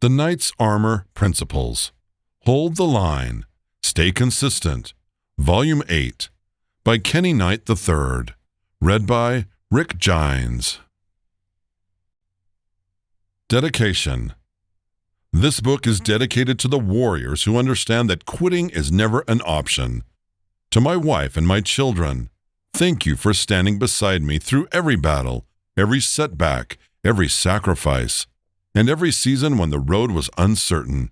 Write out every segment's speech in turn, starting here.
The Knight's Armor Principles. Hold the Line. Stay Consistent. Volume 8. By Kenny Knight III. Read by Rick Gines. Dedication. This book is dedicated to the warriors who understand that quitting is never an option. To my wife and my children, thank you for standing beside me through every battle, every setback, every sacrifice, and every season when the road was uncertain.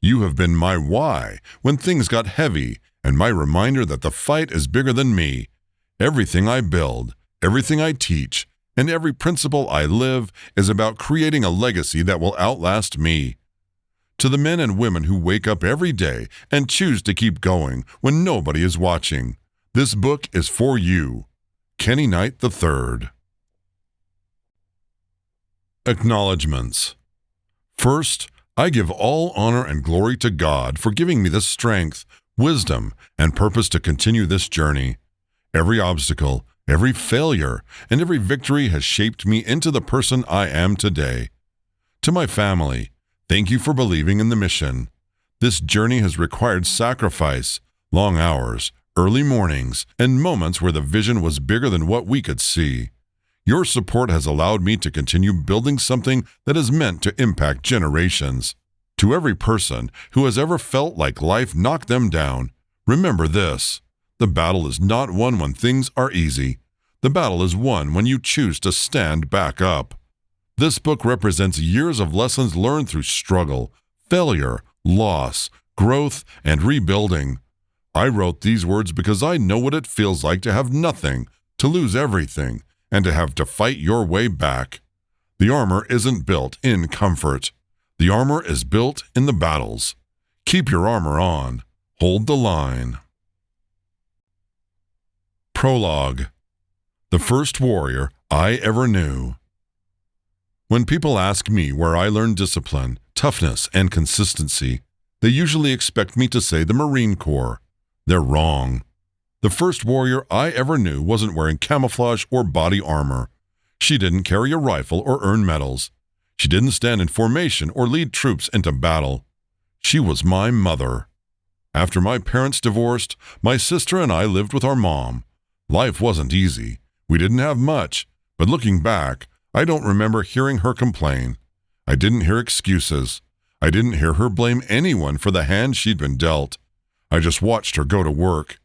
You have been my why when things got heavy, and my reminder that the fight is bigger than me. Everything I build, everything I teach, and every principle I live is about creating a legacy that will outlast me. To the men and women who wake up every day and choose to keep going when nobody is watching, this book is for you. Kenny Knight III. Acknowledgements. First, I give all honor and glory to God for giving me the strength, wisdom, and purpose to continue this journey. Every obstacle, every failure, and every victory has shaped me into the person I am today. To my family, thank you for believing in the mission. This journey has required sacrifice, long hours, early mornings, and moments where the vision was bigger than what we could see. Your support has allowed me to continue building something that is meant to impact generations. To every person who has ever felt like life knocked them down, remember this: the battle is not won when things are easy. The battle is won when you choose to stand back up. This book represents years of lessons learned through struggle, failure, loss, growth, and rebuilding. I wrote these words because I know what it feels like to have nothing, to lose everything, and to have to fight your way back. The armor isn't built in comfort. The armor is built in the battles. Keep your armor on. Hold the line. Prologue. The first warrior I ever knew. When people ask me where I learned discipline, toughness, and consistency, they usually expect me to say the Marine Corps. They're wrong. The first warrior I ever knew wasn't wearing camouflage or body armor. She didn't carry a rifle or earn medals. She didn't stand in formation or lead troops into battle. She was my mother. After my parents divorced, my sister and I lived with our mom. Life wasn't easy. We didn't have much, but looking back, I don't remember hearing her complain. I didn't hear excuses. I didn't hear her blame anyone for the hand she'd been dealt. I just watched her go to work.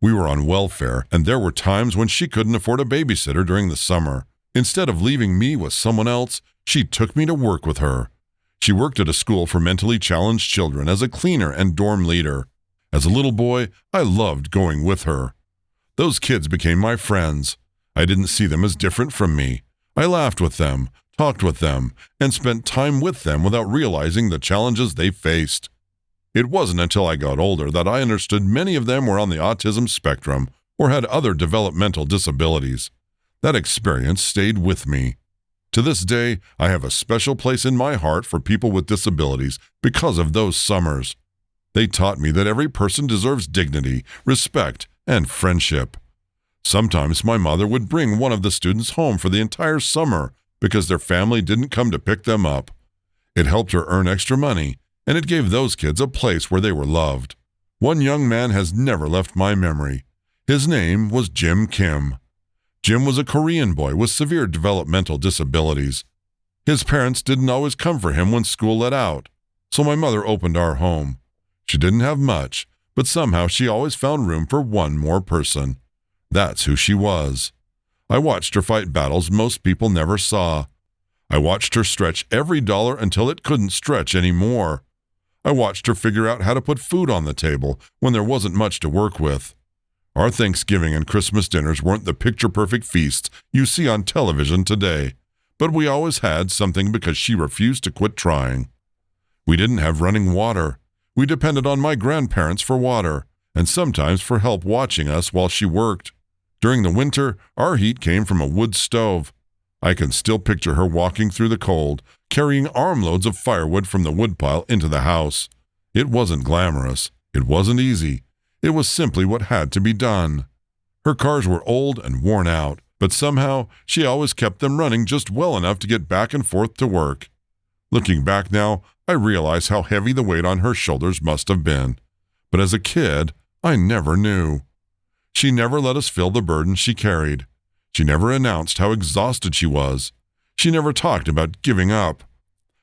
We were on welfare, and there were times when she couldn't afford a babysitter during the summer. Instead of leaving me with someone else, she took me to work with her. She worked at a school for mentally challenged children as a cleaner and dorm leader. As a little boy, I loved going with her. Those kids became my friends. I didn't see them as different from me. I laughed with them, talked with them, and spent time with them without realizing the challenges they faced. It wasn't until I got older that I understood many of them were on the autism spectrum or had other developmental disabilities. That experience stayed with me. To this day, I have a special place in my heart for people with disabilities because of those summers. They taught me that every person deserves dignity, respect, and friendship. Sometimes my mother would bring one of the students home for the entire summer because their family didn't come to pick them up. It helped her earn extra money, and it gave those kids a place where they were loved. One young man has never left my memory. His name was Jim Kim. Jim was a Korean boy with severe developmental disabilities. His parents didn't always come for him when school let out, so my mother opened our home. She didn't have much, but somehow she always found room for one more person. That's who she was. I watched her fight battles most people never saw. I watched her stretch every dollar until it couldn't stretch anymore. I watched her figure out how to put food on the table when there wasn't much to work with. Our Thanksgiving and Christmas dinners weren't the picture-perfect feasts you see on television today, but we always had something because she refused to quit trying. We didn't have running water. We depended on my grandparents for water, and sometimes for help watching us while she worked. During the winter, our heat came from a wood stove. I can still picture her walking through the cold, carrying armloads of firewood from the woodpile into the house. It wasn't glamorous. It wasn't easy. It was simply what had to be done. Her cars were old and worn out, but somehow she always kept them running just well enough to get back and forth to work. Looking back now, I realize how heavy the weight on her shoulders must have been. But as a kid, I never knew. She never let us feel the burden she carried. She never announced how exhausted she was. She never talked about giving up.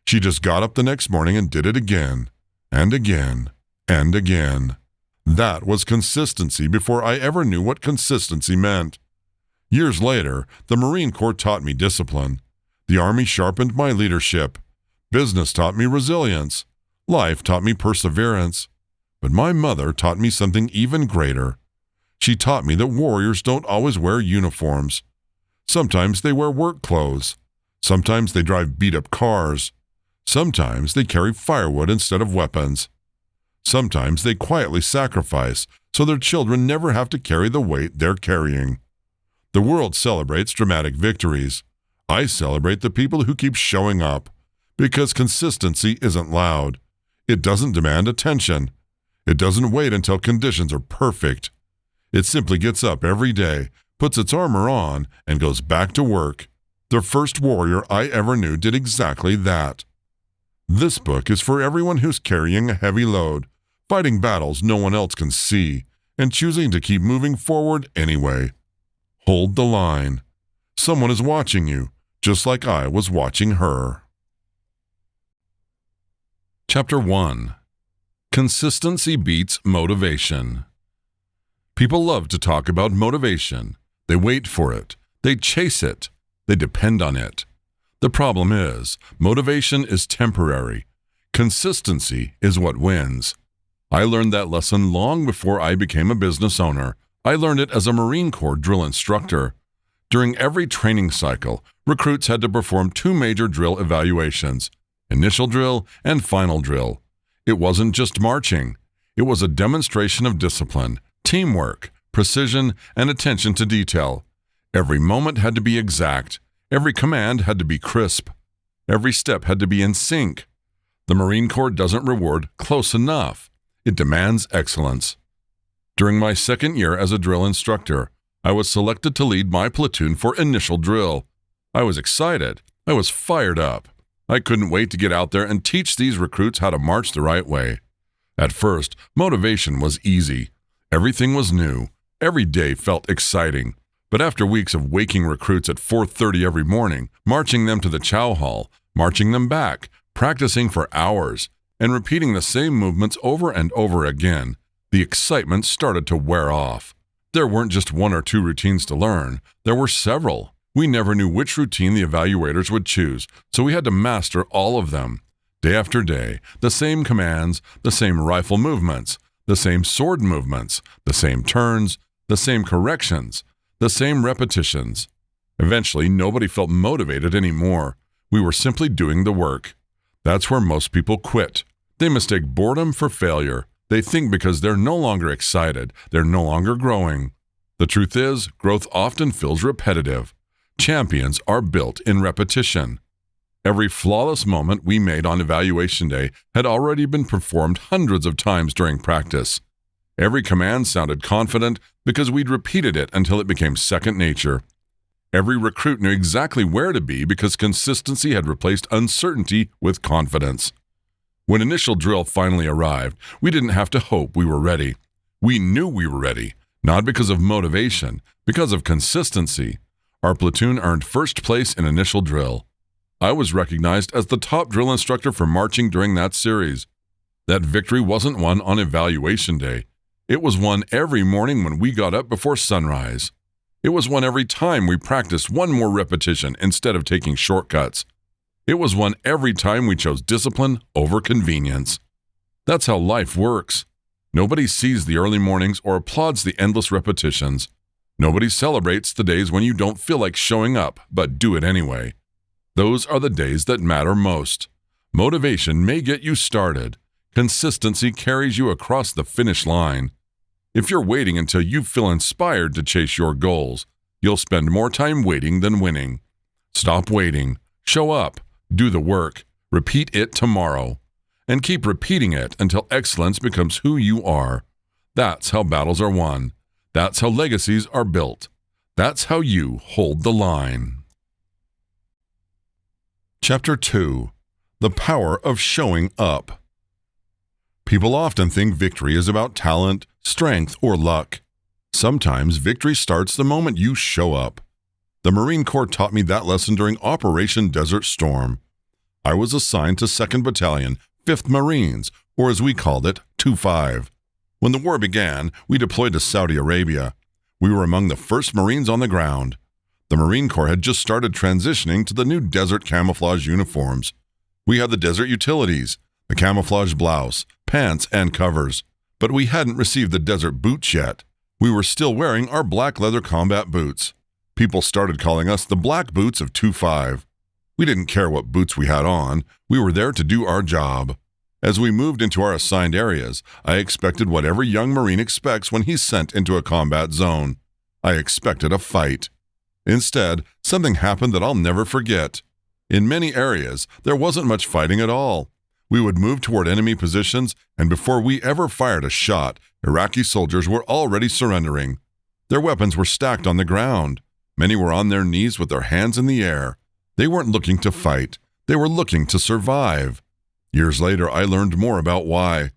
She just got up the next morning and did it again, and again, and again. That was consistency before I ever knew what consistency meant. Years later, the Marine Corps taught me discipline. The Army sharpened my leadership. Business taught me resilience. Life taught me perseverance. But my mother taught me something even greater. She taught me that warriors don't always wear uniforms. Sometimes they wear work clothes. Sometimes they drive beat-up cars. Sometimes they carry firewood instead of weapons. Sometimes they quietly sacrifice so their children never have to carry the weight they're carrying. The world celebrates dramatic victories. I celebrate the people who keep showing up, because consistency isn't loud. It doesn't demand attention. It doesn't wait until conditions are perfect. It simply gets up every day, puts its armor on, and goes back to work. The first warrior I ever knew did exactly that. This book is for everyone who's carrying a heavy load, fighting battles no one else can see, and choosing to keep moving forward anyway. Hold the line. Someone is watching you, just like I was watching her. Chapter 1. Consistency beats motivation. People love to talk about motivation. They wait for it. They chase it. They depend on it. The problem is, motivation is temporary. Consistency is what wins. I learned that lesson long before I became a business owner. I learned it as a Marine Corps drill instructor. During every training cycle, recruits had to perform 2 major drill evaluations, initial drill and final drill. It wasn't just marching. It was a demonstration of discipline, teamwork, precision, and attention to detail. Every moment had to be exact. Every command had to be crisp. Every step had to be in sync. The Marine Corps doesn't reward close enough. It demands excellence. During my second year as a drill instructor, I was selected to lead my platoon for initial drill. I was excited. I was fired up. I couldn't wait to get out there and teach these recruits how to march the right way. At first, motivation was easy. Everything was new. Every day felt exciting. But after weeks of waking recruits at 4:30 every morning, marching them to the chow hall, marching them back, practicing for hours, and repeating the same movements over and over again, the excitement started to wear off. There weren't just 1 or 2 routines to learn. There were several. We never knew which routine the evaluators would choose, so we had to master all of them. Day after day, the same commands, the same rifle movements, the same sword movements, the same turns, the same corrections, the same repetitions. Eventually, nobody felt motivated anymore. We were simply doing the work. That's where most people quit. They mistake boredom for failure. They think because they're no longer excited, they're no longer growing. The truth is, growth often feels repetitive. Champions are built in repetition. Every flawless moment we made on evaluation day had already been performed hundreds of times during practice. Every command sounded confident because we'd repeated it until it became second nature. Every recruit knew exactly where to be because consistency had replaced uncertainty with confidence. When initial drill finally arrived, we didn't have to hope we were ready. We knew we were ready, not because of motivation, because of consistency. Our platoon earned first place in initial drill. I was recognized as the top drill instructor for marching during that series. That victory wasn't won on evaluation day. It was won every morning when we got up before sunrise. It was won every time we practiced one more repetition instead of taking shortcuts. It was won every time we chose discipline over convenience. That's how life works. Nobody sees the early mornings or applauds the endless repetitions. Nobody celebrates the days when you don't feel like showing up, but do it anyway. Those are the days that matter most. Motivation may get you started. Consistency carries you across the finish line. If you're waiting until you feel inspired to chase your goals, you'll spend more time waiting than winning. Stop waiting. Show up. Do the work. Repeat it tomorrow. And keep repeating it until excellence becomes who you are. That's how battles are won. That's how legacies are built. That's how you hold the line. Chapter 2. The power of showing up. People often think victory is about talent, strength, or luck. Sometimes victory starts the moment you show up. The Marine Corps taught me that lesson during Operation Desert Storm. I was assigned to 2nd Battalion, 5th Marines, or as we called it, 2-5. When the war began, we deployed to Saudi Arabia. We were among the first Marines on the ground. The Marine Corps had just started transitioning to the new desert camouflage uniforms. We had the desert utilities, the camouflage blouse, pants, and covers, but we hadn't received the desert boots yet. We were still wearing our black leather combat boots. People started calling us the Black Boots of 2-5. We didn't care what boots we had on. We were there to do our job. As we moved into our assigned areas, I expected what every young Marine expects when he's sent into a combat zone. I expected a fight. Instead, something happened that I'll never forget. In many areas, there wasn't much fighting at all. We would move toward enemy positions, and before we ever fired a shot, Iraqi soldiers were already surrendering. Their weapons were stacked on the ground. Many were on their knees with their hands in the air. They weren't looking to fight. They were looking to survive. Years later, I learned more about why.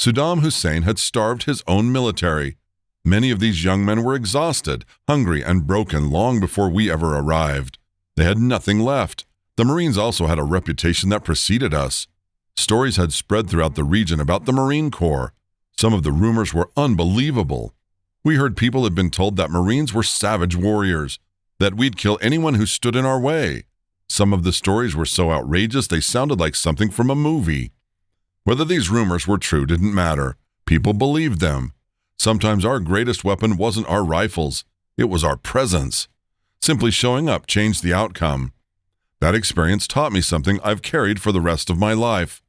Saddam Hussein had starved his own military. Many of these young men were exhausted, hungry, and broken long before we ever arrived. They had nothing left. The Marines also had a reputation that preceded us. Stories had spread throughout the region about the Marine Corps. Some of the rumors were unbelievable. We heard people had been told that Marines were savage warriors, that we'd kill anyone who stood in our way. Some of the stories were so outrageous they sounded like something from a movie. Whether these rumors were true didn't matter. People believed them. Sometimes our greatest weapon wasn't our rifles. It was our presence. Simply showing up changed the outcome. That experience taught me something I've carried for the rest of my life.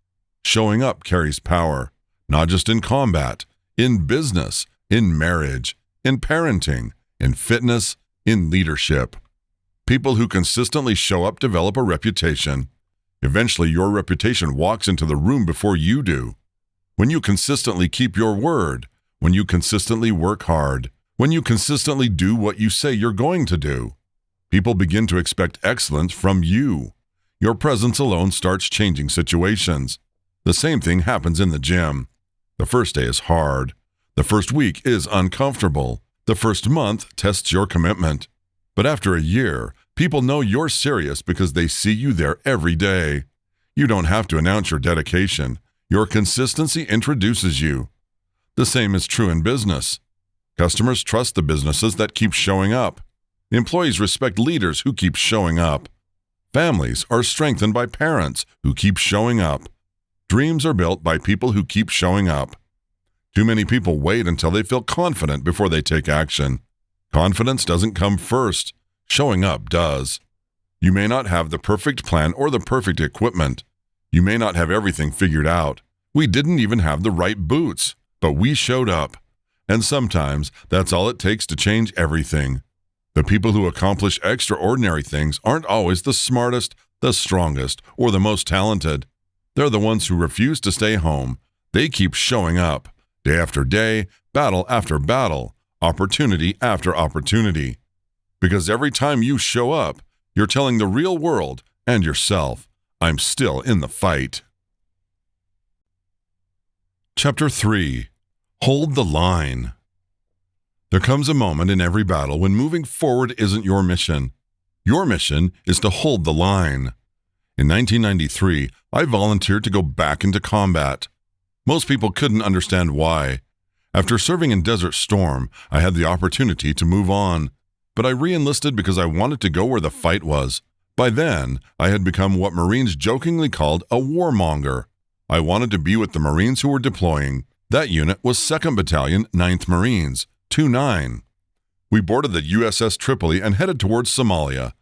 Showing up carries power, not just in combat, in business, in marriage, in parenting, in fitness, in leadership. People who consistently show up develop a reputation. Eventually, your reputation walks into the room before you do. When you consistently keep your word, when you consistently work hard, when you consistently do what you say you're going to do, people begin to expect excellence from you. Your presence alone starts changing situations. The same thing happens in the gym. The first day is hard. The first week is uncomfortable. The first month tests your commitment. But after a year, people know you're serious because they see you there every day. You don't have to announce your dedication. Your consistency introduces you. The same is true in business. Customers trust the businesses that keep showing up. Employees respect leaders who keep showing up. Families are strengthened by parents who keep showing up. Dreams are built by people who keep showing up. Too many people wait until they feel confident before they take action. Confidence doesn't come first. Showing up does. You may not have the perfect plan or the perfect equipment. You may not have everything figured out. We didn't even have the right boots, but we showed up. And sometimes that's all it takes to change everything. The people who accomplish extraordinary things aren't always the smartest, the strongest, or the most talented. They're the ones who refuse to stay home. They keep showing up, day after day, battle after battle, opportunity after opportunity. Because every time you show up, you're telling the real world and yourself, I'm still in the fight. Chapter 3. Hold the line. There comes a moment in every battle when moving forward isn't your mission. Your mission is to hold the line. In 1993, I volunteered to go back into combat. Most people couldn't understand why. After serving in Desert Storm, I had the opportunity to move on. But I re-enlisted because I wanted to go where the fight was. By then, I had become what Marines jokingly called a warmonger. I wanted to be with the Marines who were deploying. That unit was 2nd Battalion, 9th Marines, 2-9. We boarded the USS Tripoli and headed towards Somalia.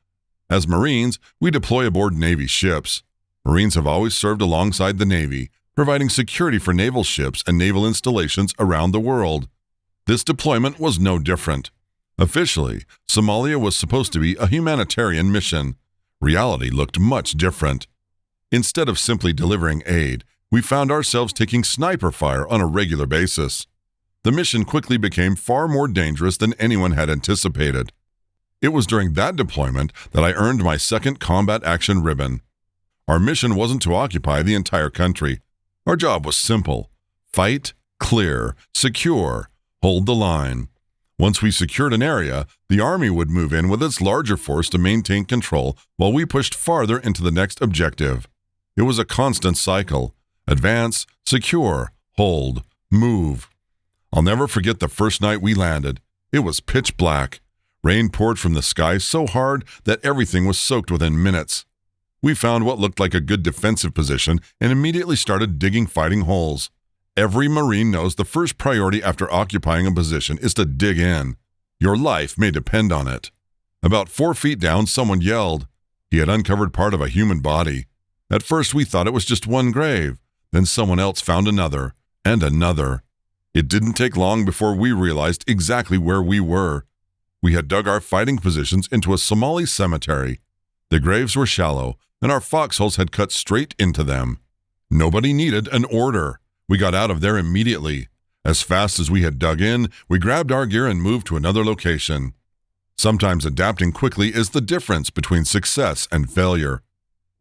As Marines, we deploy aboard Navy ships. Marines have always served alongside the Navy, providing security for naval ships and naval installations around the world. This deployment was no different. Officially, Somalia was supposed to be a humanitarian mission. Reality looked much different. Instead of simply delivering aid, we found ourselves taking sniper fire on a regular basis. The mission quickly became far more dangerous than anyone had anticipated. It was during that deployment that I earned my 2nd Combat Action Ribbon. Our mission wasn't to occupy the entire country. Our job was simple: fight, clear, secure, hold the line. Once we secured an area, the Army would move in with its larger force to maintain control while we pushed farther into the next objective. It was a constant cycle: advance, secure, hold, move. I'll never forget the first night we landed. It was pitch black. Rain poured from the sky so hard that everything was soaked within minutes. We found what looked like a good defensive position and immediately started digging fighting holes. Every Marine knows the first priority after occupying a position is to dig in. Your life may depend on it. About 4 feet down, someone yelled. He had uncovered part of a human body. At first, we thought it was just one grave. Then someone else found another, and another. It didn't take long before we realized exactly where we were. We had dug our fighting positions into a Somali cemetery. The graves were shallow, and our foxholes had cut straight into them. Nobody needed an order. We got out of there immediately. As fast as we had dug in, we grabbed our gear and moved to another location. Sometimes adapting quickly is the difference between success and failure.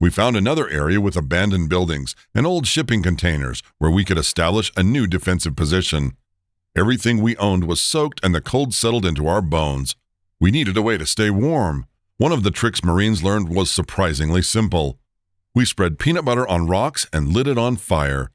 We found another area with abandoned buildings and old shipping containers where we could establish a new defensive position. Everything we owned was soaked and the cold settled into our bones. We needed a way to stay warm. One of the tricks Marines learned was surprisingly simple. We spread peanut butter on rocks and lit it on fire.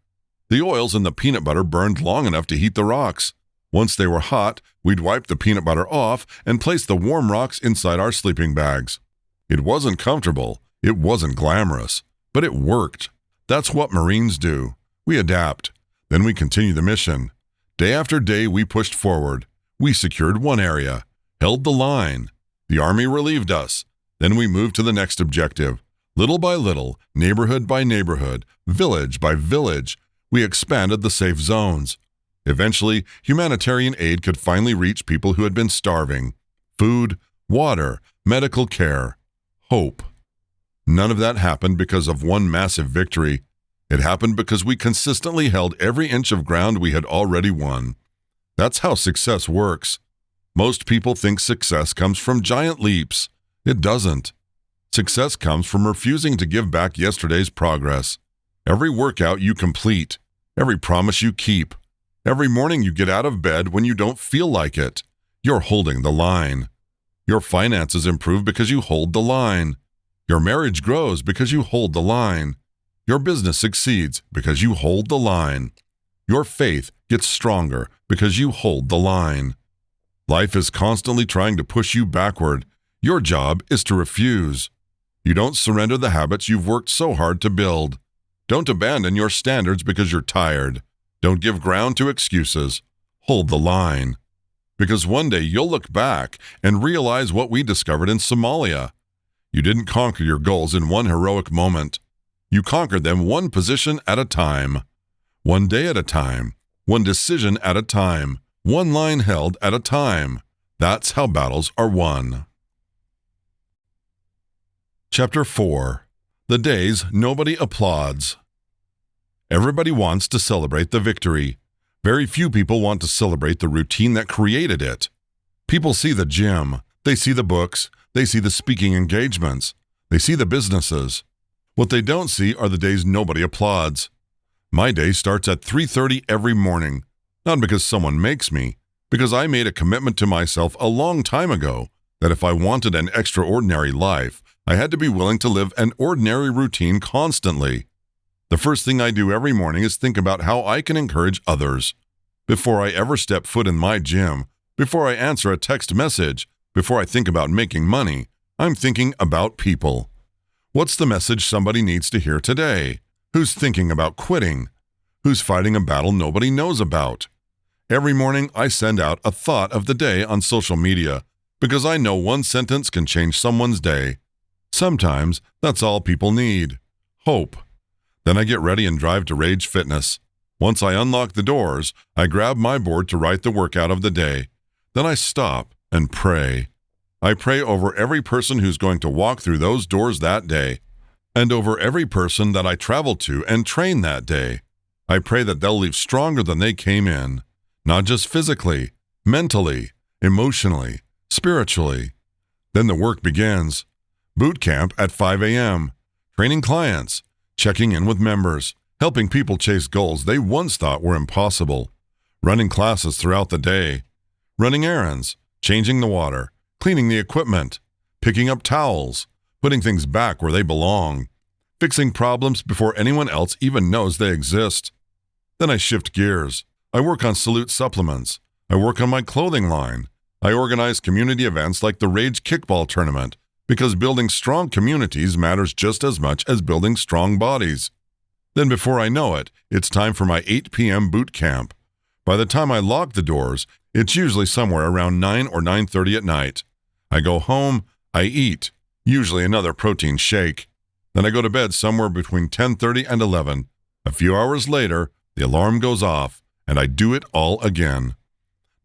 The oils in the peanut butter burned long enough to heat the rocks. Once they were hot, we'd wipe the peanut butter off and place the warm rocks inside our sleeping bags. It wasn't comfortable, it wasn't glamorous, but it worked. That's what Marines do. We adapt. Then we continue the mission. Day after day, we pushed forward. We secured one area, held the line. The Army relieved us. Then we moved to the next objective. Little by little, neighborhood by neighborhood, village by village, we expanded the safe zones. Eventually, humanitarian aid could finally reach people who had been starving. Food, water, medical care, hope. None of that happened because of one massive victory. It happened because we consistently held every inch of ground we had already won. That's how success works. Most people think success comes from giant leaps. It doesn't. Success comes from refusing to give back yesterday's progress. Every workout you complete, every promise you keep, every morning you get out of bed when you don't feel like it, you're holding the line. Your finances improve because you hold the line. Your marriage grows because you hold the line. Your business succeeds because you hold the line. Your faith gets stronger because you hold the line. Life is constantly trying to push you backward. Your job is to refuse. You don't surrender the habits you've worked so hard to build. Don't abandon your standards because you're tired. Don't give ground to excuses. Hold the line. Because one day you'll look back and realize what we discovered in Somalia. You didn't conquer your goals in one heroic moment. You conquered them one position at a time. One day at a time. One decision at a time. One line held at a time. That's how battles are won. Chapter 4. The days nobody applauds. Everybody wants to celebrate the victory. Very few people want to celebrate the routine that created it. People see the gym, they see the books, they see the speaking engagements, they see the businesses. What they don't see are the days nobody applauds. My day starts at 3:30 every morning, not because someone makes me, because I made a commitment to myself a long time ago that if I wanted an extraordinary life, I had to be willing to live an ordinary routine constantly. The first thing I do every morning is think about how I can encourage others. Before I ever step foot in my gym, before I answer a text message, before I think about making money, I'm thinking about people. What's the message somebody needs to hear today? Who's thinking about quitting? Who's fighting a battle nobody knows about? Every morning I send out a thought of the day on social media because I know one sentence can change someone's day. Sometimes that's all people need. Hope. Then I get ready and drive to Rage Fitness. Once I unlock the doors, I grab my board to write the workout of the day. Then I stop and pray. I pray over every person who's going to walk through those doors that day, and over every person that I travel to and train that day. I pray that they'll leave stronger than they came in, not just physically, mentally, emotionally, spiritually. Then the work begins. Boot camp at 5 a.m. training clients, checking in with members, helping people chase goals they once thought were impossible, running classes throughout the day, running errands, changing the water, cleaning the equipment, picking up towels, putting things back where they belong, fixing problems before anyone else even knows they exist. Then I shift gears. I work on Salute supplements. I work on my clothing line. I organize community events like the Rage Kickball Tournament because building strong communities matters just as much as building strong bodies. Then before I know it, it's time for my 8 p.m. boot camp. By the time I lock the doors, it's usually somewhere around 9 or 9:30 at night. I go home, I eat, usually another protein shake. Then I go to bed somewhere between 10:30 and 11. A few hours later, the alarm goes off, and I do it all again.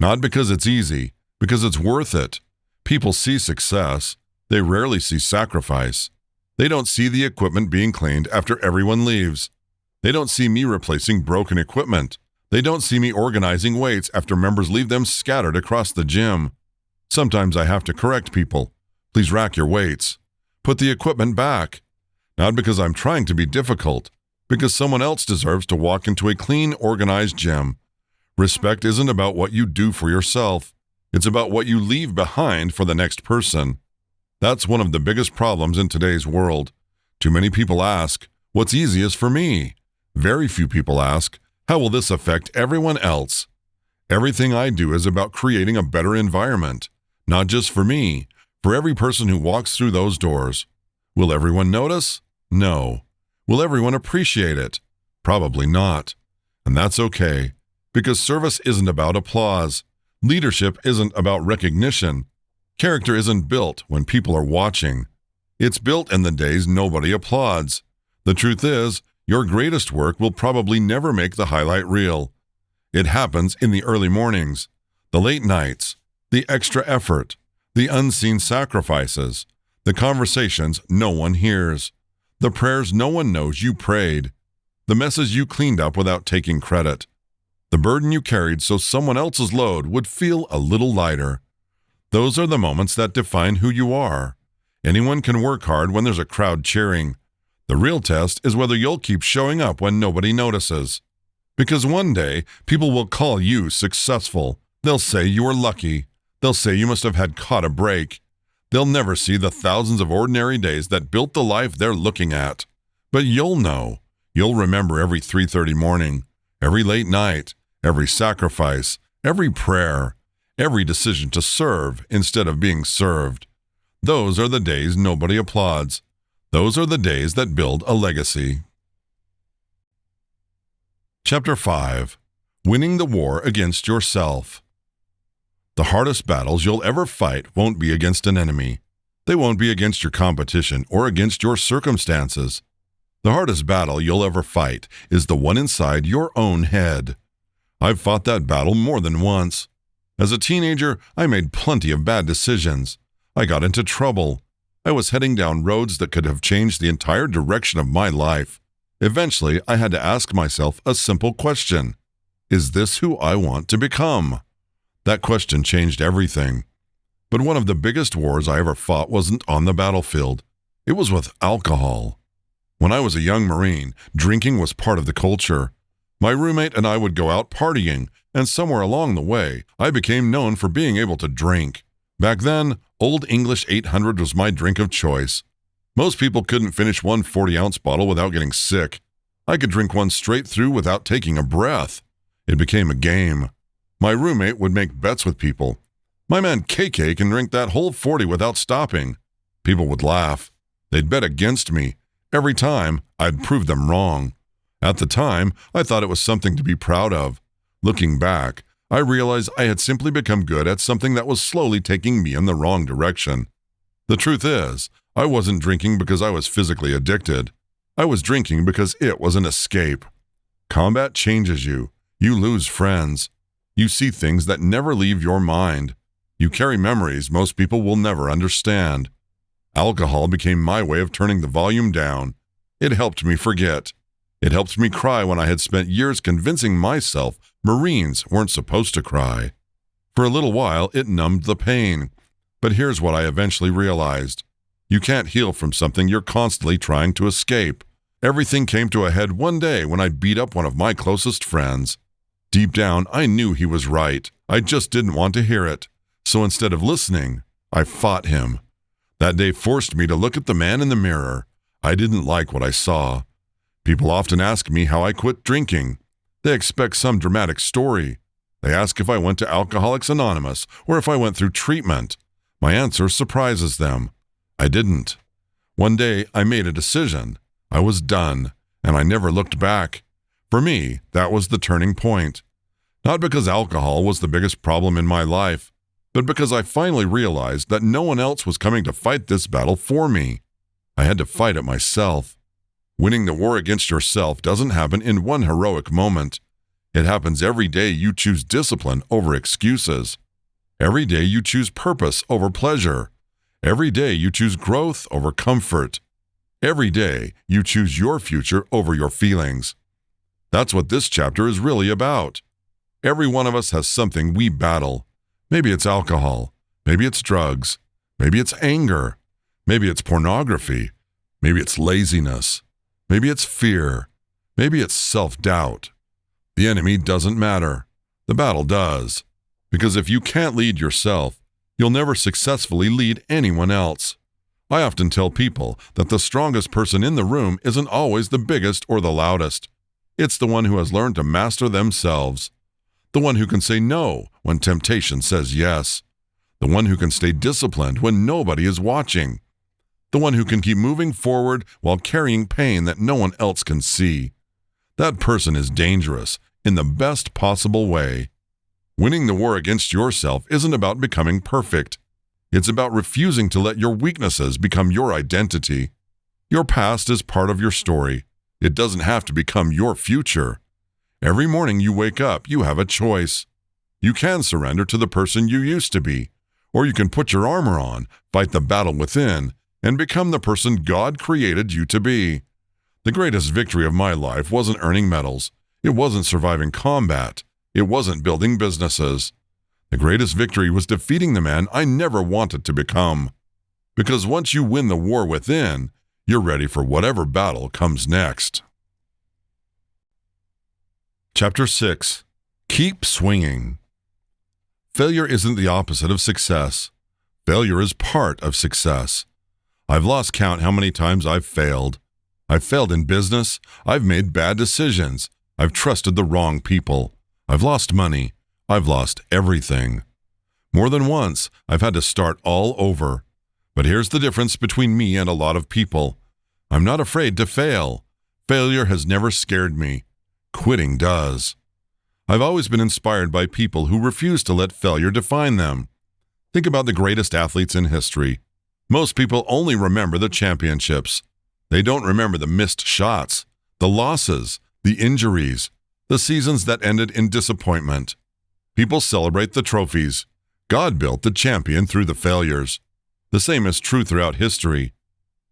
Not because it's easy, because it's worth it. People see success. They rarely see sacrifice. They don't see the equipment being cleaned after everyone leaves. They don't see me replacing broken equipment. They don't see me organizing weights after members leave them scattered across the gym. Sometimes I have to correct people. Please rack your weights. Put the equipment back. Not because I'm trying to be difficult, because someone else deserves to walk into a clean, organized gym. Respect isn't about what you do for yourself. It's about what you leave behind for the next person. That's one of the biggest problems in today's world. Too many people ask, what's easiest for me? Very few people ask, how will this affect everyone else? Everything I do is about creating a better environment, not just for me, for every person who walks through those doors. Will everyone notice? No. Will everyone appreciate it? Probably not. And that's okay, because service isn't about applause. Leadership isn't about recognition. Character isn't built when people are watching. It's built in the days nobody applauds. The truth is, your greatest work will probably never make the highlight reel. It happens in the early mornings, the late nights, the extra effort, the unseen sacrifices, the conversations no one hears, the prayers no one knows you prayed, the messes you cleaned up without taking credit, the burden you carried so someone else's load would feel a little lighter. Those are the moments that define who you are. Anyone can work hard when there's a crowd cheering. The real test is whether you'll keep showing up when nobody notices. Because one day, people will call you successful. They'll say you were lucky. They'll say you must have had caught a break. They'll never see the thousands of ordinary days that built the life they're looking at. But you'll know. You'll remember every 3:30 morning, every late night, every sacrifice, every prayer, every decision to serve instead of being served. Those are the days nobody applauds. Those are the days that build a legacy. Chapter 5. Winning the War Against Yourself. The hardest battles you'll ever fight won't be against an enemy. They won't be against your competition or against your circumstances. The hardest battle you'll ever fight is the one inside your own head. I've fought that battle more than once. As a teenager, I made plenty of bad decisions. I got into trouble. I was heading down roads that could have changed the entire direction of my life. Eventually, I had to ask myself a simple question. Is this who I want to become? That question changed everything. But one of the biggest wars I ever fought wasn't on the battlefield. It was with alcohol. When I was a young Marine, drinking was part of the culture. My roommate and I would go out partying, and somewhere along the way, I became known for being able to drink. Back then, Old English 800 was my drink of choice. Most people couldn't finish one 40-ounce bottle without getting sick. I could drink one straight through without taking a breath. It became a game. My roommate would make bets with people. My man KK can drink that whole 40 without stopping. People would laugh. They'd bet against me. Every time, I'd prove them wrong. At the time, I thought it was something to be proud of. Looking back, I realized I had simply become good at something that was slowly taking me in the wrong direction. The truth is, I wasn't drinking because I was physically addicted. I was drinking because it was an escape. Combat changes you. You lose friends. You see things that never leave your mind. You carry memories most people will never understand. Alcohol became my way of turning the volume down. It helped me forget. It helped me cry when I had spent years convincing myself Marines weren't supposed to cry. For a little while, it numbed the pain. But here's what I eventually realized. You can't heal from something you're constantly trying to escape. Everything came to a head one day when I beat up one of my closest friends. Deep down, I knew he was right. I just didn't want to hear it. So instead of listening, I fought him. That day forced me to look at the man in the mirror. I didn't like what I saw. People often ask me how I quit drinking. They expect some dramatic story. They ask if I went to Alcoholics Anonymous or if I went through treatment. My answer surprises them. I didn't. One day, I made a decision. I was done, and I never looked back. For me, that was the turning point. Not because alcohol was the biggest problem in my life, but because I finally realized that no one else was coming to fight this battle for me. I had to fight it myself. Winning the war against yourself doesn't happen in one heroic moment. It happens every day you choose discipline over excuses. Every day you choose purpose over pleasure. Every day you choose growth over comfort. Every day you choose your future over your feelings. That's what this chapter is really about. Every one of us has something we battle. Maybe it's alcohol. Maybe it's drugs. Maybe it's anger. Maybe it's pornography. Maybe it's laziness. Maybe it's fear. Maybe it's self-doubt. The enemy doesn't matter. The battle does. Because if you can't lead yourself, you'll never successfully lead anyone else. I often tell people that the strongest person in the room isn't always the biggest or the loudest. It's the one who has learned to master themselves. The one who can say no when temptation says yes. The one who can stay disciplined when nobody is watching. The one who can keep moving forward while carrying pain that no one else can see. That person is dangerous in the best possible way. Winning the war against yourself isn't about becoming perfect. It's about refusing to let your weaknesses become your identity. Your past is part of your story. It doesn't have to become your future. Every morning you wake up, you have a choice. You can surrender to the person you used to be, or you can put your armor on, fight the battle within, and become the person God created you to be. The greatest victory of my life wasn't earning medals. It wasn't surviving combat. It wasn't building businesses. The greatest victory was defeating the man I never wanted to become. Because once you win the war within, you're ready for whatever battle comes next. Chapter 6. Keep swinging. Failure isn't the opposite of success. Failure is part of success. I've lost count how many times I've failed. I've failed in business. I've made bad decisions. I've trusted the wrong people. I've lost money. I've lost everything. More than once, I've had to start all over. But here's the difference between me and a lot of people. I'm not afraid to fail. Failure has never scared me. Quitting does. I've always been inspired by people who refuse to let failure define them. Think about the greatest athletes in history. Most people only remember the championships. They don't remember the missed shots, the losses, the injuries, the seasons that ended in disappointment. People celebrate the trophies. God built the champion through the failures. The same is true throughout history.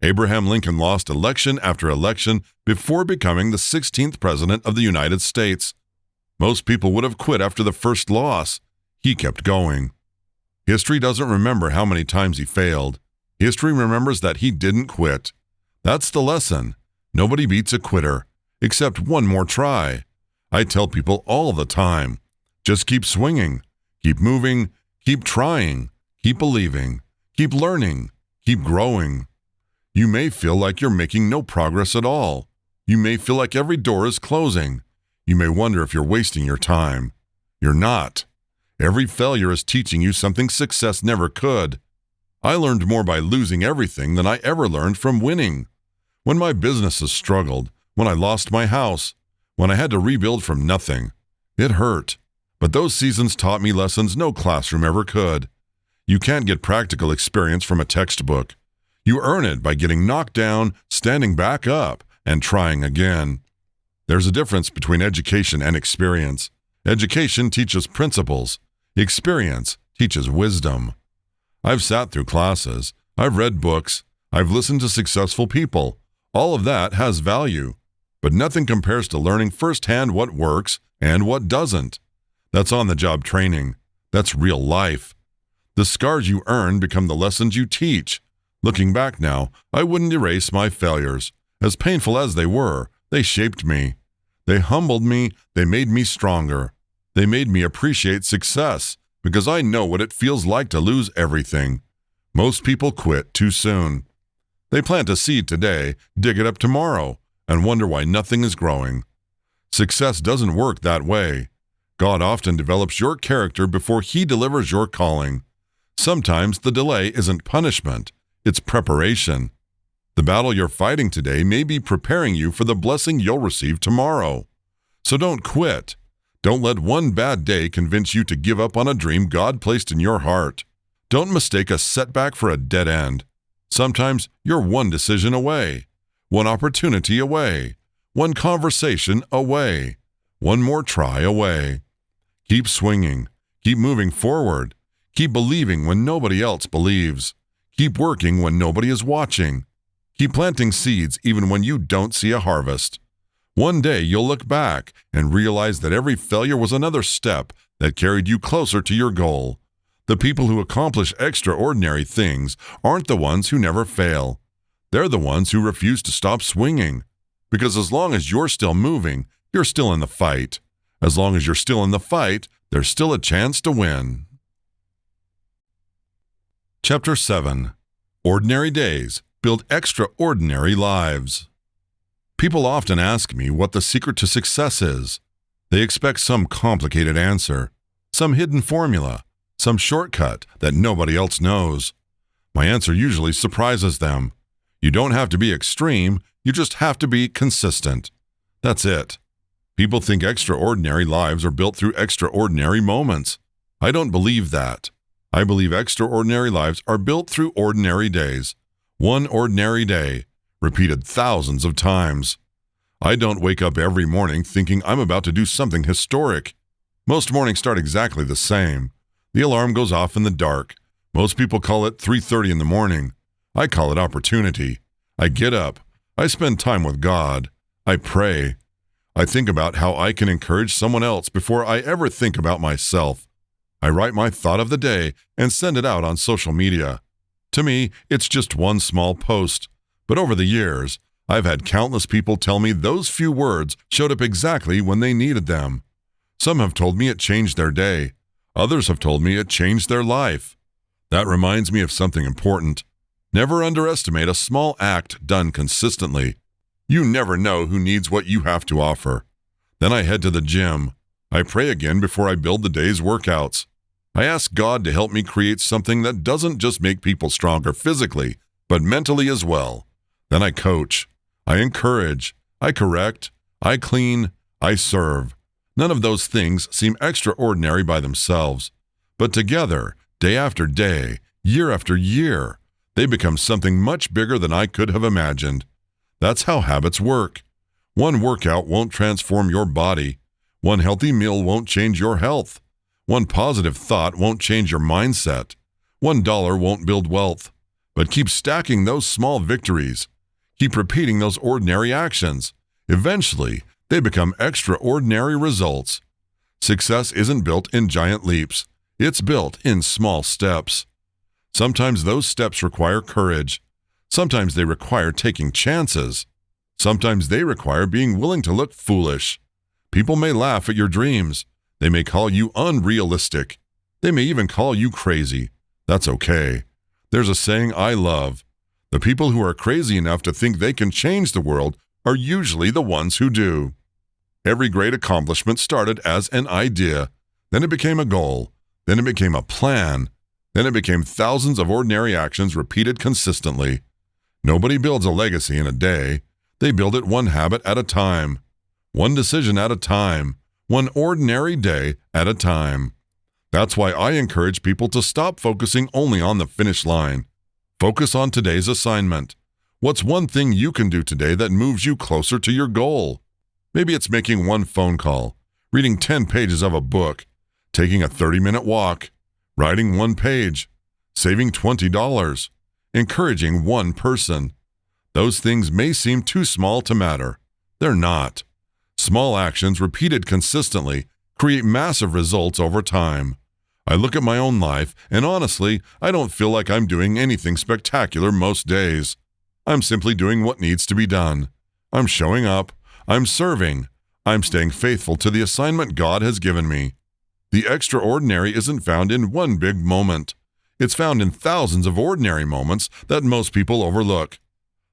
Abraham Lincoln lost election after election before becoming the 16th president of the United States. Most people would have quit after the first loss. He kept going. History doesn't remember how many times he failed. History remembers that he didn't quit. That's the lesson. Nobody beats a quitter, except one more try. I tell people all the time, just keep swinging, keep moving, keep trying, keep believing, keep learning, keep growing. You may feel like you're making no progress at all. You may feel like every door is closing. You may wonder if you're wasting your time. You're not. Every failure is teaching you something success never could. I learned more by losing everything than I ever learned from winning. When my businesses struggled, when I lost my house, when I had to rebuild from nothing, it hurt. But those seasons taught me lessons no classroom ever could. You can't get practical experience from a textbook. You earn it by getting knocked down, standing back up, and trying again. There's a difference between education and experience. Education teaches principles. Experience teaches wisdom. I've sat through classes. I've read books. I've listened to successful people. All of that has value. But nothing compares to learning firsthand what works and what doesn't. That's on-the-job training. That's real life. The scars you earn become the lessons you teach. Looking back now, I wouldn't erase my failures. As painful as they were, they shaped me. They humbled me, they made me stronger. They made me appreciate success, because I know what it feels like to lose everything. Most people quit too soon. They plant a seed today, dig it up tomorrow, and wonder why nothing is growing. Success doesn't work that way. God often develops your character before He delivers your calling. Sometimes the delay isn't punishment, it's preparation. The battle you're fighting today may be preparing you for the blessing you'll receive tomorrow. So don't quit. Don't let one bad day convince you to give up on a dream God placed in your heart. Don't mistake a setback for a dead end. Sometimes you're one decision away, one opportunity away, one conversation away, one more try away. Keep swinging. Keep moving forward. Keep believing when nobody else believes. Keep working when nobody is watching. Keep planting seeds even when you don't see a harvest. One day you'll look back and realize that every failure was another step that carried you closer to your goal. The people who accomplish extraordinary things aren't the ones who never fail. They're the ones who refuse to stop swinging. Because as long as you're still moving, you're still in the fight. As long as you're still in the fight, there's still a chance to win. Chapter 7. Ordinary Days Build Extraordinary Lives. People often ask me what the secret to success is. They expect some complicated answer, some hidden formula, some shortcut that nobody else knows. My answer usually surprises them. You don't have to be extreme, you just have to be consistent. That's it. People think extraordinary lives are built through extraordinary moments. I don't believe that. I believe extraordinary lives are built through ordinary days. One ordinary day, repeated thousands of times. I don't wake up every morning thinking I'm about to do something historic. Most mornings start exactly the same. The alarm goes off in the dark. Most people call it 3:30 in the morning. I call it opportunity. I get up. I spend time with God. I pray. I think about how I can encourage someone else before I ever think about myself. I write my thought of the day and send it out on social media. To me, it's just one small post. But over the years, I've had countless people tell me those few words showed up exactly when they needed them. Some have told me it changed their day. Others have told me it changed their life. That reminds me of something important. Never underestimate a small act done consistently. You never know who needs what you have to offer. Then I head to the gym. I pray again before I build the day's workouts. I ask God to help me create something that doesn't just make people stronger physically, but mentally as well. Then I coach. I encourage. I correct. I clean. I serve. None of those things seem extraordinary by themselves. But together, day after day, year after year, they become something much bigger than I could have imagined. That's how habits work. One workout won't transform your body. One healthy meal won't change your health. One positive thought won't change your mindset. $1 won't build wealth. But keep stacking those small victories. Keep repeating those ordinary actions. Eventually, they become extraordinary results. Success isn't built in giant leaps. It's built in small steps. Sometimes those steps require courage. Sometimes they require taking chances. Sometimes they require being willing to look foolish. People may laugh at your dreams. They may call you unrealistic. They may even call you crazy. That's okay. There's a saying I love. The people who are crazy enough to think they can change the world are usually the ones who do. Every great accomplishment started as an idea. Then it became a goal. Then it became a plan. Then it became thousands of ordinary actions repeated consistently. Nobody builds a legacy in a day. They build it one habit at a time. One decision at a time. One ordinary day at a time. That's why I encourage people to stop focusing only on the finish line. Focus on today's assignment. What's one thing you can do today that moves you closer to your goal? Maybe it's making one phone call, reading 10 pages of a book, taking a 30-minute walk, writing one page, saving $20, encouraging one person. Those things may seem too small to matter. They're not. Small actions repeated consistently create massive results over time. I look at my own life, and honestly, I don't feel like I'm doing anything spectacular most days. I'm simply doing what needs to be done. I'm showing up. I'm serving. I'm staying faithful to the assignment God has given me. The extraordinary isn't found in one big moment. It's found in thousands of ordinary moments that most people overlook.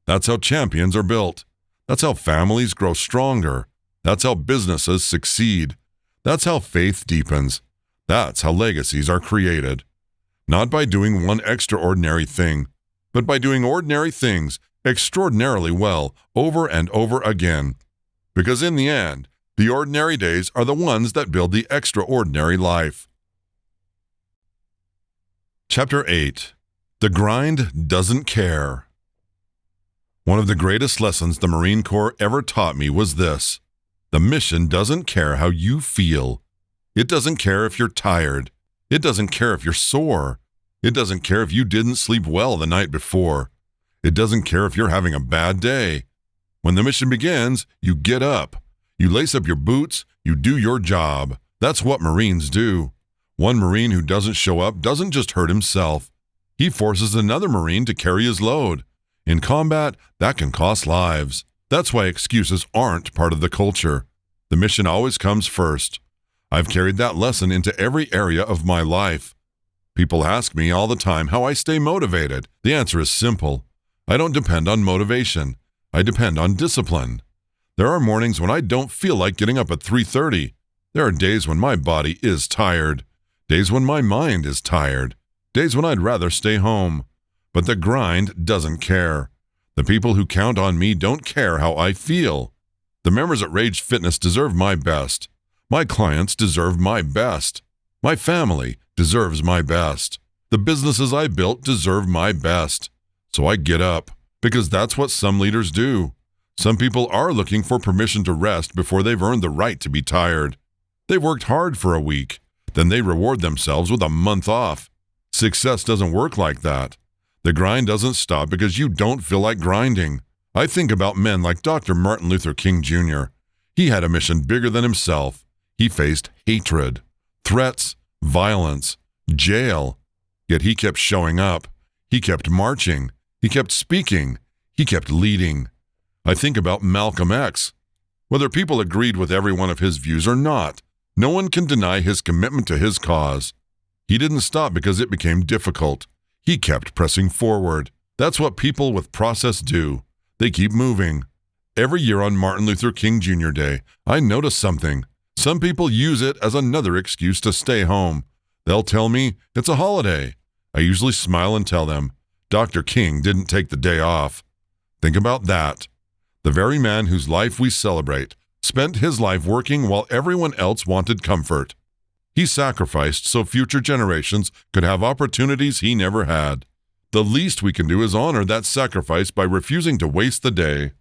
That's how champions are built. That's how families grow stronger. That's how businesses succeed. That's how faith deepens. That's how legacies are created. Not by doing one extraordinary thing, but by doing ordinary things extraordinarily well over and over again. Because in the end, the ordinary days are the ones that build the extraordinary life. Chapter 8. The Grind Doesn't Care. One of the greatest lessons the Marine Corps ever taught me was this: the mission doesn't care how you feel. It doesn't care if you're tired. It doesn't care if you're sore. It doesn't care if you didn't sleep well the night before. It doesn't care if you're having a bad day. When the mission begins, you get up. You lace up your boots. You do your job. That's what Marines do. One Marine who doesn't show up doesn't just hurt himself. He forces another Marine to carry his load. In combat, that can cost lives. That's why excuses aren't part of the culture. The mission always comes first. I've carried that lesson into every area of my life. People ask me all the time how I stay motivated. The answer is simple. I don't depend on motivation. I depend on discipline. There are mornings when I don't feel like getting up at 3:30. There are days when my body is tired. Days when my mind is tired. Days when I'd rather stay home. But the grind doesn't care. The people who count on me don't care how I feel. The members at Rage Fitness deserve my best. My clients deserve my best. My family deserves my best. The businesses I built deserve my best. So I get up, because that's what some leaders do. Some people are looking for permission to rest before they've earned the right to be tired. They've worked hard for a week. Then they reward themselves with a month off. Success doesn't work like that. The grind doesn't stop because you don't feel like grinding. I think about men like Dr. Martin Luther King Jr. He had a mission bigger than himself. He faced hatred, threats, violence, jail. Yet he kept showing up. He kept marching. He kept speaking. He kept leading. I think about Malcolm X. Whether people agreed with every one of his views or not, no one can deny his commitment to his cause. He didn't stop because it became difficult. He kept pressing forward. That's what people with process do. They keep moving. Every year on Martin Luther King Jr. Day, I notice something. Some people use it as another excuse to stay home. They'll tell me it's a holiday. I usually smile and tell them, Dr. King didn't take the day off. Think about that. The very man whose life we celebrate spent his life working while everyone else wanted comfort. He sacrificed so future generations could have opportunities he never had. The least we can do is honor that sacrifice by refusing to waste the day.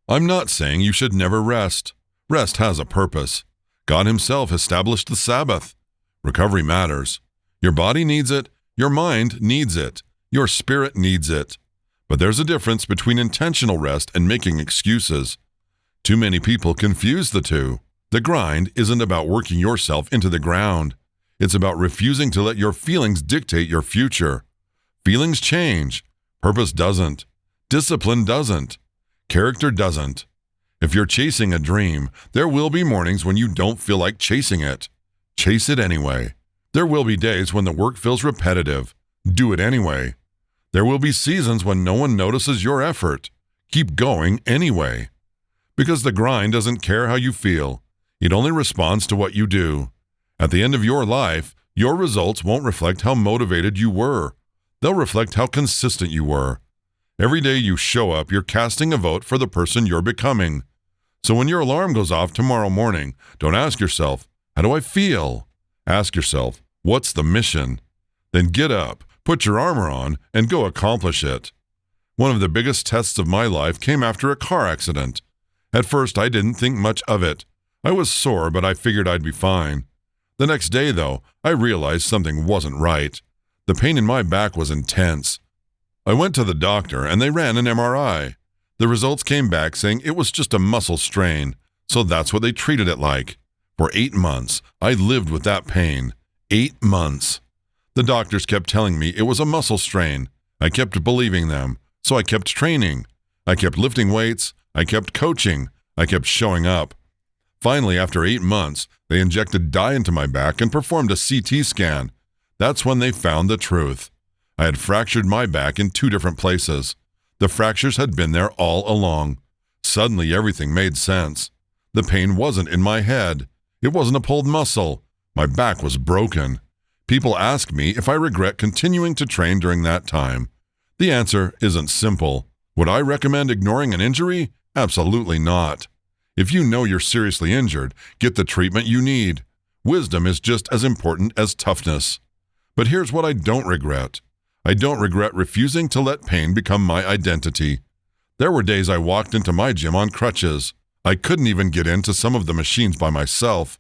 I'm not saying you should never rest. Rest has a purpose. God Himself established the Sabbath. Recovery matters. Your body needs it. Your mind needs it. Your spirit needs it. But there's a difference between intentional rest and making excuses. Too many people confuse the two. The grind isn't about working yourself into the ground. It's about refusing to let your feelings dictate your future. Feelings change. Purpose doesn't. Discipline doesn't. Character doesn't. If you're chasing a dream, there will be mornings when you don't feel like chasing it. Chase it anyway. There will be days when the work feels repetitive. Do it anyway. There will be seasons when no one notices your effort. Keep going anyway. Because the grind doesn't care how you feel. It only responds to what you do. At the end of your life, your results won't reflect how motivated you were. They'll reflect how consistent you were. Every day you show up, you're casting a vote for the person you're becoming. So when your alarm goes off tomorrow morning, don't ask yourself, how do I feel? Ask yourself, what's the mission? Then get up, put your armor on, and go accomplish it. One of the biggest tests of my life came after a car accident. At first, I didn't think much of it. I was sore, but I figured I'd be fine. The next day, though, I realized something wasn't right. The pain in my back was intense. I went to the doctor, and they ran an MRI. The results came back saying it was just a muscle strain, so that's what they treated it like. For 8 months, I lived with that pain. 8 months. The doctors kept telling me it was a muscle strain. I kept believing them, so I kept training. I kept lifting weights. I kept coaching. I kept showing up. Finally, after 8 months, they injected dye into my back and performed a CT scan. That's when they found the truth. I had fractured my back in 2 different places. The fractures had been there all along. Suddenly, everything made sense. The pain wasn't in my head. It wasn't a pulled muscle. My back was broken. People ask me if I regret continuing to train during that time. The answer isn't simple. Would I recommend ignoring an injury? Absolutely not. If you know you're seriously injured, get the treatment you need. Wisdom is just as important as toughness. But here's what I don't regret. I don't regret refusing to let pain become my identity. There were days I walked into my gym on crutches. I couldn't even get into some of the machines by myself.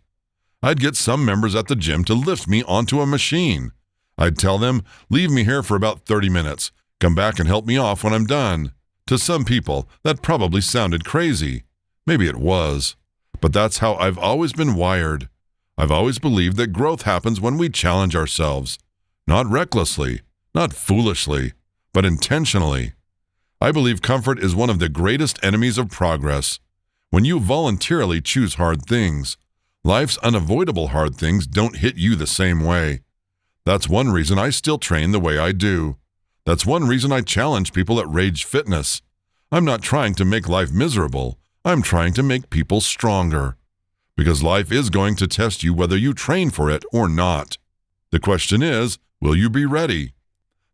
I'd get some members at the gym to lift me onto a machine. I'd tell them, leave me here for about 30 minutes. Come back and help me off when I'm done. To some people, that probably sounded crazy. Maybe it was. But that's how I've always been wired. I've always believed that growth happens when we challenge ourselves. Not recklessly, not foolishly, but intentionally. I believe comfort is one of the greatest enemies of progress. When you voluntarily choose hard things, life's unavoidable hard things don't hit you the same way. That's one reason I still train the way I do. That's one reason I challenge people at Rage Fitness. I'm not trying to make life miserable. I'm trying to make people stronger. Because life is going to test you whether you train for it or not. The question is, will you be ready?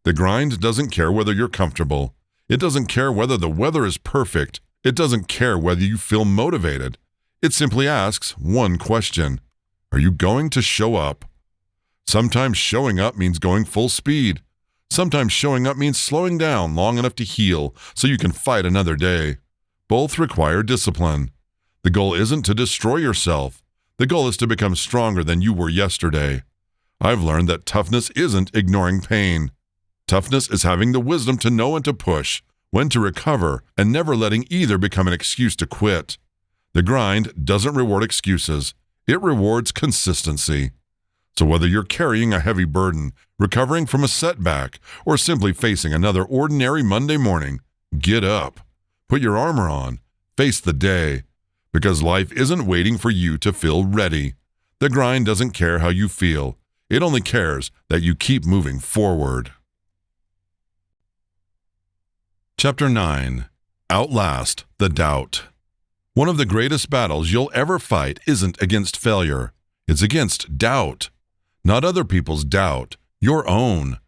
The grind doesn't care whether you're comfortable. It doesn't care whether the weather is perfect. It doesn't care whether you feel motivated. It simply asks one question. Are you going to show up? Sometimes showing up means going full speed. Sometimes showing up means slowing down long enough to heal so you can fight another day. Both require discipline. The goal isn't to destroy yourself. The goal is to become stronger than you were yesterday. I've learned that toughness isn't ignoring pain. Toughness is having the wisdom to know when to push, when to recover, and never letting either become an excuse to quit. The grind doesn't reward excuses. It rewards consistency. So whether you're carrying a heavy burden, recovering from a setback, or simply facing another ordinary Monday morning, get up. Put your armor on. Face the day. Because life isn't waiting for you to feel ready. The grind doesn't care how you feel. It only cares that you keep moving forward. Chapter 9. Outlast the Doubt. One of the greatest battles you'll ever fight isn't against failure. It's against doubt. Not other people's doubt, your own.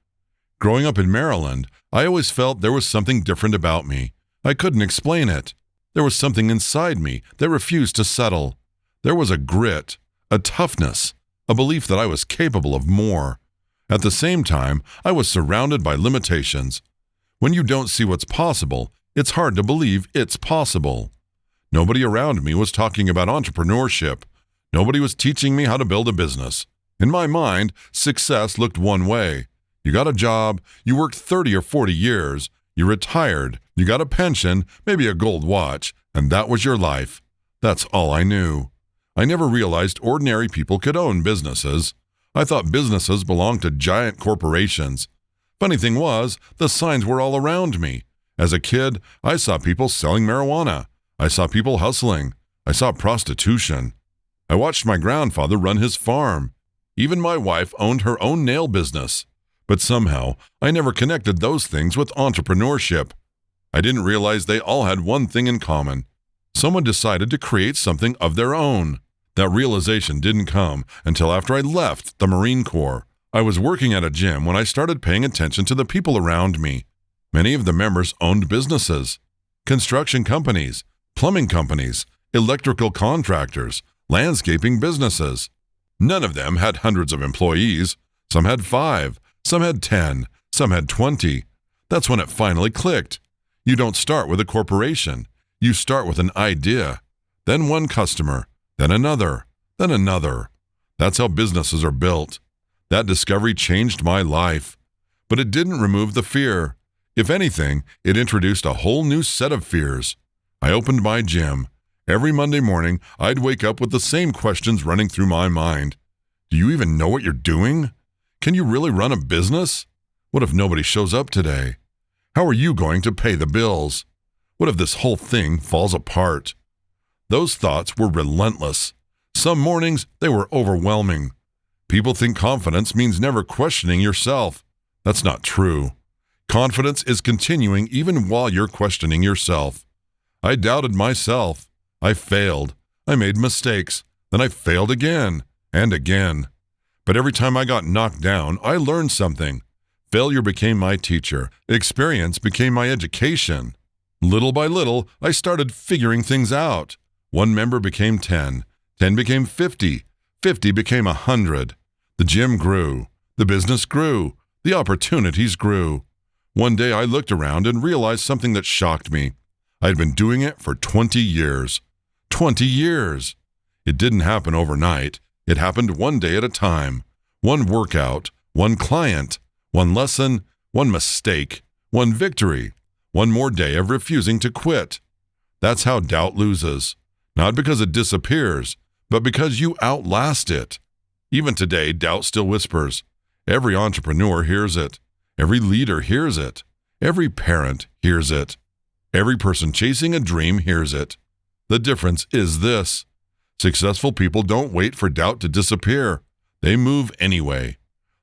Growing up in Maryland, I always felt there was something different about me. I couldn't explain it. There was something inside me that refused to settle. There was a grit, a toughness, a belief that I was capable of more. At the same time, I was surrounded by limitations. When you don't see what's possible, it's hard to believe it's possible. Nobody around me was talking about entrepreneurship. Nobody was teaching me how to build a business. In my mind, success looked one way. You got a job, you worked 30 or 40 years, you retired, you got a pension, maybe a gold watch, and that was your life. That's all I knew. I never realized ordinary people could own businesses. I thought businesses belonged to giant corporations. Funny thing was, the signs were all around me. As a kid, I saw people selling marijuana. I saw people hustling. I saw prostitution. I watched my grandfather run his farm. Even my wife owned her own nail business. But somehow, I never connected those things with entrepreneurship. I didn't realize they all had one thing in common. Someone decided to create something of their own. That realization didn't come until after I left the Marine Corps. I was working at a gym when I started paying attention to the people around me. Many of the members owned businesses, construction companies, plumbing companies, electrical contractors, landscaping businesses. None of them had hundreds of employees. Some had 5, some had 10, some had 20. That's when it finally clicked. You don't start with a corporation. You start with an idea, then one customer, then another, then another. That's how businesses are built. That discovery changed my life. But it didn't remove the fear. If anything, it introduced a whole new set of fears. I opened my gym. Every Monday morning, I'd wake up with the same questions running through my mind. Do you even know what you're doing? Can you really run a business? What if nobody shows up today? How are you going to pay the bills? What if this whole thing falls apart? Those thoughts were relentless. Some mornings, they were overwhelming. People think confidence means never questioning yourself. That's not true. Confidence is continuing even while you're questioning yourself. I doubted myself. I failed. I made mistakes. Then I failed again and again. But every time I got knocked down, I learned something. Failure became my teacher. Experience became my education. Little by little, I started figuring things out. One member became 10. 10 became 50. 50 became 100. The gym grew. The business grew. The opportunities grew. One day I looked around and realized something that shocked me. I had been doing it for 20 years. 20 years! It didn't happen overnight. It happened one day at a time. One workout, one client, one lesson, one mistake, one victory, one more day of refusing to quit. That's how doubt loses. Not because it disappears, but because you outlast it. Even today, doubt still whispers. Every entrepreneur hears it. Every leader hears it. Every parent hears it. Every person chasing a dream hears it. The difference is this. Successful people don't wait for doubt to disappear. They move anyway.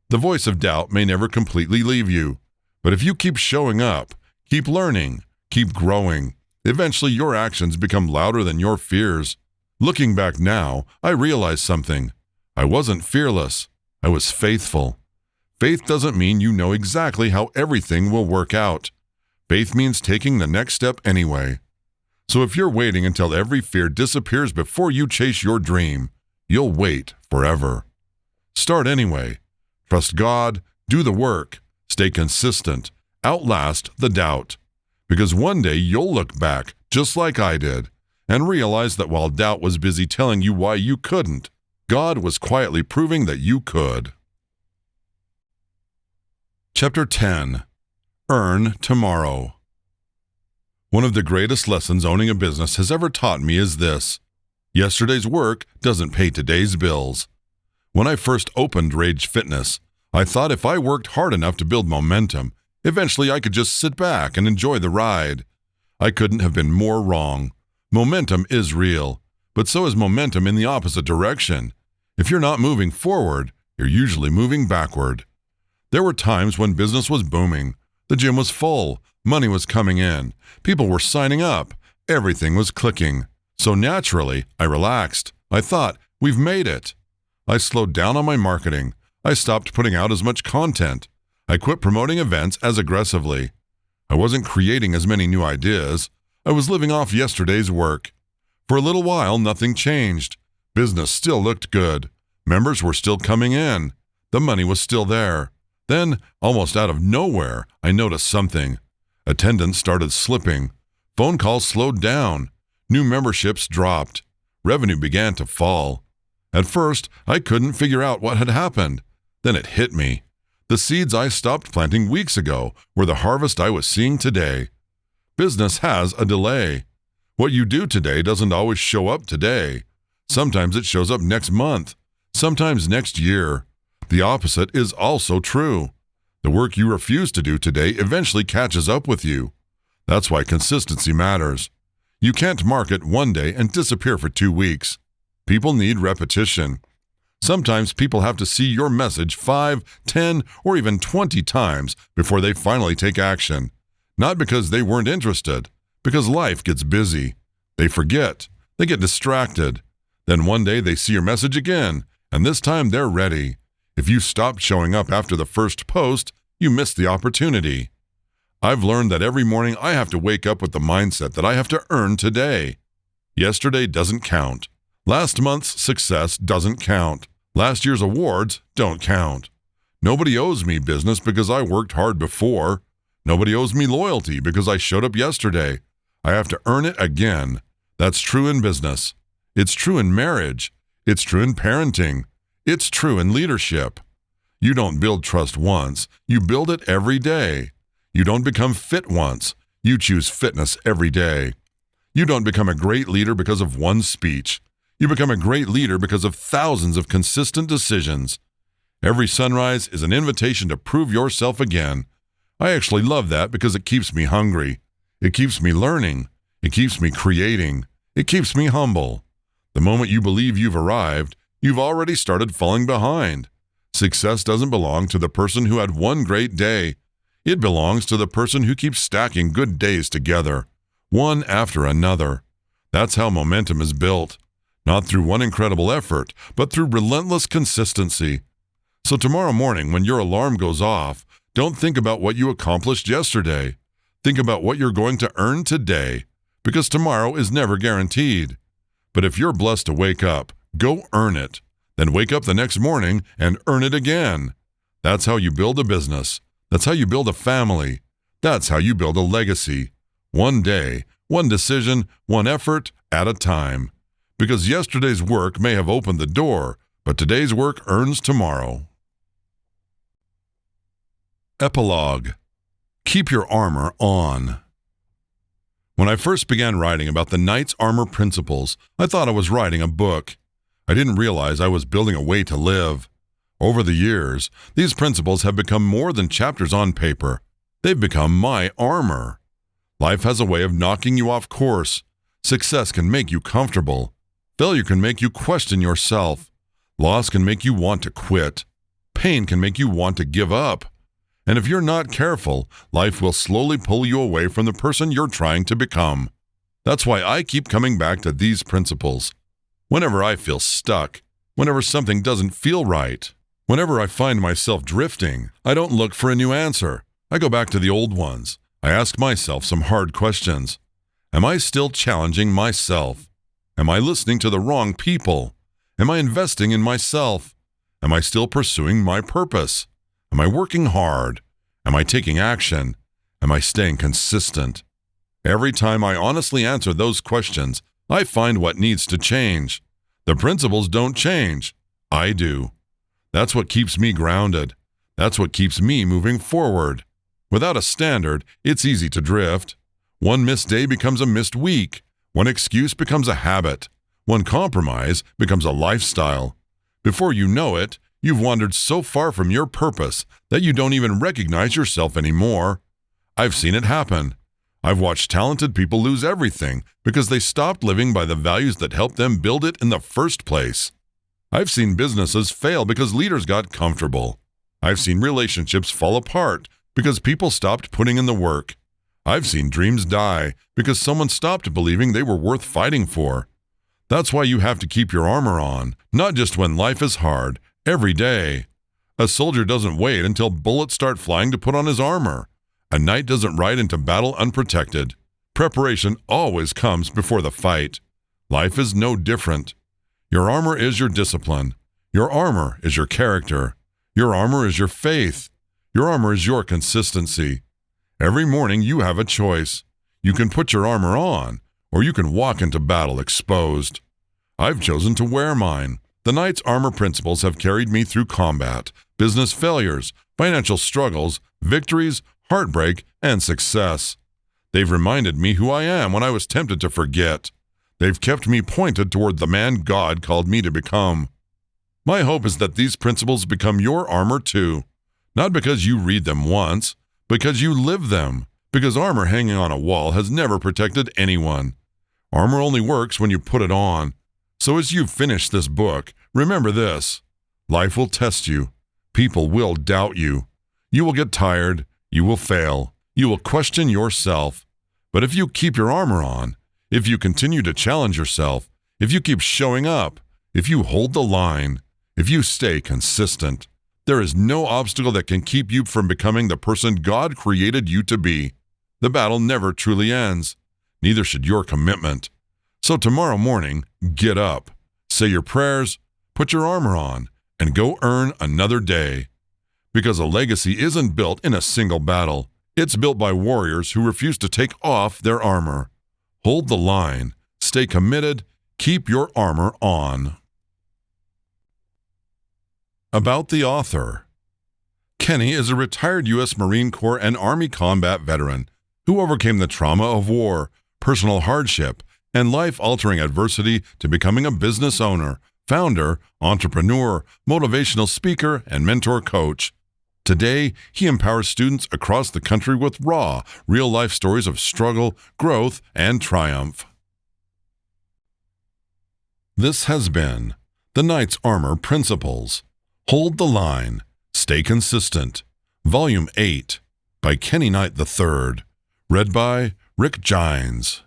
The voice of doubt may never completely leave you, but if you keep showing up, keep learning, keep growing, eventually your actions become louder than your fears. Looking back now, I realized something. I wasn't fearless. I was faithful. Faith doesn't mean you know exactly how everything will work out. Faith means taking the next step anyway. So if you're waiting until every fear disappears before you chase your dream, you'll wait forever. Start anyway. Trust God, do the work, stay consistent, outlast the doubt. Because one day you'll look back, just like I did, and realize that while doubt was busy telling you why you couldn't, God was quietly proving that you could. Chapter 10. Earn Tomorrow. One of the greatest lessons owning a business has ever taught me is this. Yesterday's work doesn't pay today's bills. When I first opened Rage Fitness, I thought if I worked hard enough to build momentum, eventually I could just sit back and enjoy the ride. I couldn't have been more wrong. Momentum is real, but so is momentum in the opposite direction. If you're not moving forward, you're usually moving backward. There were times when business was booming. The gym was full. Money was coming in. People were signing up. Everything was clicking. So naturally, I relaxed. I thought, we've made it. I slowed down on my marketing. I stopped putting out as much content. I quit promoting events as aggressively. I wasn't creating as many new ideas. I was living off yesterday's work. For a little while, nothing changed. Business still looked good. Members were still coming in. The money was still there. Then, almost out of nowhere, I noticed something. Attendance started slipping. Phone calls slowed down. New memberships dropped. Revenue began to fall. At first, I couldn't figure out what had happened. Then it hit me. The seeds I stopped planting weeks ago were the harvest I was seeing today. Business has a delay. What you do today doesn't always show up today. Sometimes it shows up next month. Sometimes next year. The opposite is also true. The work you refuse to do today eventually catches up with you. That's why consistency matters. You can't market one day and disappear for 2 weeks. People need repetition. Sometimes people have to see your message 5, 10, or even 20 times before they finally take action. Not because they weren't interested, because life gets busy. They forget. They get distracted. Then one day they see your message again, and this time they're ready. If you stopped showing up after the first post, you missed the opportunity. I've learned that every morning I have to wake up with the mindset that I have to earn today. Yesterday doesn't count. Last month's success doesn't count. Last year's awards don't count. Nobody owes me business because I worked hard before. Nobody owes me loyalty because I showed up yesterday. I have to earn it again. That's true in business. It's true in marriage. It's true in parenting. It's true in leadership. You don't build trust once. You build it every day. You don't become fit once. You choose fitness every day. You don't become a great leader because of one speech. You become a great leader because of thousands of consistent decisions. Every sunrise is an invitation to prove yourself again. I actually love that because it keeps me hungry. It keeps me learning. It keeps me creating. It keeps me humble. The moment you believe you've arrived, you've already started falling behind. Success doesn't belong to the person who had one great day. It belongs to the person who keeps stacking good days together, one after another. That's how momentum is built. Not through one incredible effort, but through relentless consistency. So tomorrow morning, when your alarm goes off, don't think about what you accomplished yesterday. Think about what you're going to earn today, because tomorrow is never guaranteed. But if you're blessed to wake up, go earn it. Then wake up the next morning and earn it again. That's how you build a business. That's how you build a family. That's how you build a legacy. One day, one decision, one effort at a time. Because yesterday's work may have opened the door, but today's work earns tomorrow. Epilogue. Keep your armor on. When I first began writing about the Knight's Armor principles, I thought I was writing a book. I didn't realize I was building a way to live. Over the years, these principles have become more than chapters on paper. They've become my armor. Life has a way of knocking you off course. Success can make you comfortable. Failure can make you question yourself. Loss can make you want to quit. Pain can make you want to give up. And if you're not careful, life will slowly pull you away from the person you're trying to become. That's why I keep coming back to these principles. Whenever I feel stuck, whenever something doesn't feel right, whenever I find myself drifting, I don't look for a new answer. I go back to the old ones. I ask myself some hard questions. Am I still challenging myself? Am I listening to the wrong people? Am I investing in myself? Am I still pursuing my purpose? Am I working hard? Am I taking action? Am I staying consistent? Every time I honestly answer those questions, I find what needs to change. The principles don't change. I do. That's what keeps me grounded. That's what keeps me moving forward. Without a standard, it's easy to drift. One missed day becomes a missed week. One excuse becomes a habit. One compromise becomes a lifestyle. Before you know it, you've wandered so far from your purpose that you don't even recognize yourself anymore. I've seen it happen. I've watched talented people lose everything because they stopped living by the values that helped them build it in the first place. I've seen businesses fail because leaders got comfortable. I've seen relationships fall apart because people stopped putting in the work. I've seen dreams die because someone stopped believing they were worth fighting for. That's why you have to keep your armor on, not just when life is hard, every day. A soldier doesn't wait until bullets start flying to put on his armor. A knight doesn't ride into battle unprotected. Preparation always comes before the fight. Life is no different. Your armor is your discipline. Your armor is your character. Your armor is your faith. Your armor is your consistency. Every morning you have a choice. You can put your armor on, or you can walk into battle exposed. I've chosen to wear mine. The Knight's Armor principles have carried me through combat, business failures, financial struggles, victories, heartbreak, and success. They've reminded me who I am when I was tempted to forget. They've kept me pointed toward the man God called me to become. My hope is that these principles become your armor too, not because you read them once, because you live them, because armor hanging on a wall has never protected anyone. Armor only works when you put it on. So as you finish this book, remember this. Life will test you. People will doubt you. You will get tired. You will fail. You will question yourself. But if you keep your armor on, if you continue to challenge yourself, if you keep showing up, if you hold the line, if you stay consistent, there is no obstacle that can keep you from becoming the person God created you to be. The battle never truly ends. Neither should your commitment. So tomorrow morning, get up, say your prayers, put your armor on, and go earn another day. Because a legacy isn't built in a single battle. It's built by warriors who refuse to take off their armor. Hold the line, stay committed, keep your armor on. About the author. Kenny is a retired U.S. Marine Corps and Army combat veteran who overcame the trauma of war, personal hardship, and life-altering adversity to becoming a business owner, founder, entrepreneur, motivational speaker, and mentor coach. Today, he empowers students across the country with raw, real-life stories of struggle, growth, and triumph. This has been The Knight's Armor Principles. Hold the Line. Stay Consistent. Volume 8 by Kenny Knight III. Read by Rick Gines.